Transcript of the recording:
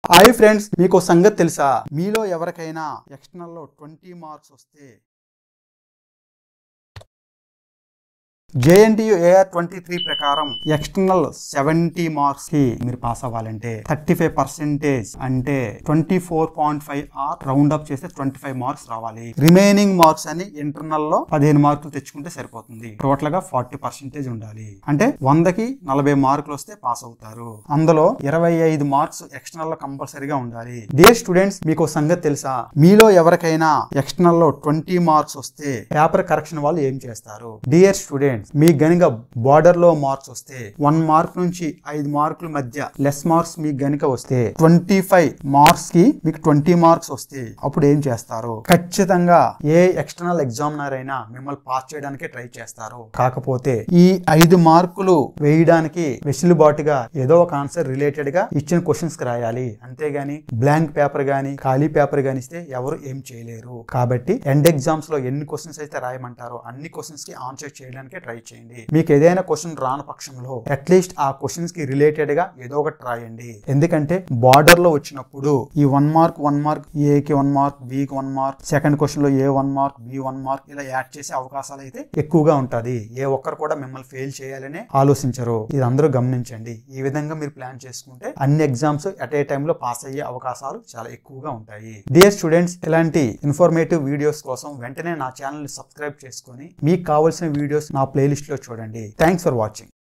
Hi friends, మీకు సంగతి తెలుసా? మీలో ఎవరికైనా ఎక్స్టర్నల్ లో 20 మార్క్స్ వస్తే JNTU AR 23 ప్రకారం ఎక్స్టర్నల్ 70 మార్క్స్ కి మీరు పాస్ అవ్వాలంటే 35% అంటే 24.5 ఆర్ రౌండ్ అప్ చేస్తే 25 మార్క్స్ రావాలి. రిమైనింగ్ మార్క్స్ అని ఇంటర్నల్ లో 15 మార్కులు తెచ్చుకుంటే సరిపోతుంది. టోటల్ గా 40% ఉండాలి. అంటే 100కి 40 మార్కులు వస్తే పాస్ అవుతారు. అందులో 25 మార్క్స్ ఎక్స్టర్నల్ లో కంపల్సరీగా ఉండాలి. డియర్ స్టూడెంట్స్, మీకు సంగతి తెలుసా? మీలో ఎవరికైనా ఎక్స్టర్నల్ లో 20 మార్క్స్ వస్తే పేపర్ కరెక్షన్ వాళ్ళు ఏం చేస్తారు? డియర్ స్టూడెంట్స్, మీకు గనుక బార్డర్ లో మార్క్స్ వస్తే 1 మార్క్ నుంచి 5 మార్కుల మధ్య లెస్ మార్క్స్ మీకు గనుక వస్తే 25 మార్క్స్ కి మీకు 20 మార్క్స్ వస్తే అప్పుడు ఏం చేస్తారు? ఖచ్చితంగా ఏ ఎక్స్టర్నల్ ఎగ్జామినర్ అయినా మిమ్మల్ని పాస్ చేయడానికి ట్రై చేస్తారు. కాకపోతే ఈ 5 మార్కులు వేయడానికి వెసులుబాటుగా ఏదో ఒక ఆన్సర్ రిలేటెడ్ గా ఇచ్చిన క్వశ్చన్స్ కి రాయాలి. అంతేగాని బ్లాంక్ పేపర్ గానీ ఖాళీ పేపర్ గానీ ఇస్తే ఎవరు ఏం చేయలేరు. కాబట్టి ఎండ్ ఎగ్జామ్స్ లో ఎన్ని క్వశ్చన్స్ అయితే రాయమంటారో అన్ని క్వశ్చన్స్ కి ఆన్సర్ చేయడానికి ట్రై చేయండి. మీకు ఏదైనా క్వశ్చన్ రాని పక్షంలో అట్లీస్ట్ ఆ క్వశ్చన్స్ కి రిలేటెడ్ గా ఏదో ఒకటి రాయండి. ఎందుకంటే బార్డర్ లో వచ్చినప్పుడు ఈ 1 మార్క్ ఏ కి 1 మార్క్, బి కి 1 మార్క్, సెకండ్ క్వశ్చన్ లో ఏ 1 మార్క్, బి 1 మార్క్ ఇలా యాడ్ చేసే అవకాశాలు అయితే ఎక్కువగా ఉంటది. ఏ ఒక్కరు కూడా మిమ్మల్ని ఫెయిల్ చేయాలని ఆలోచించరు. ఇది అందరూ గమనించండి. ఈ విధంగా మీరు ప్లాన్ చేసుకుంటే అన్ని ఎగ్జామ్స్ అట్ ఏ టైమ్ లో పాస్ అయ్యే అవకాశాలు చాలా ఎక్కువగా ఉంటాయి. డియర్ స్టూడెంట్స్, ఇలాంటి ఇన్ఫర్మేటివ్ వీడియోస్ కోసం వెంటనే నా ఛానల్ ని సబ్స్క్రైబ్ చేసుకొని మీకు కావాల్సిన వీడియోస్ నా ప్లేలిస్ట్ లో చూడండి. Thanks for watching.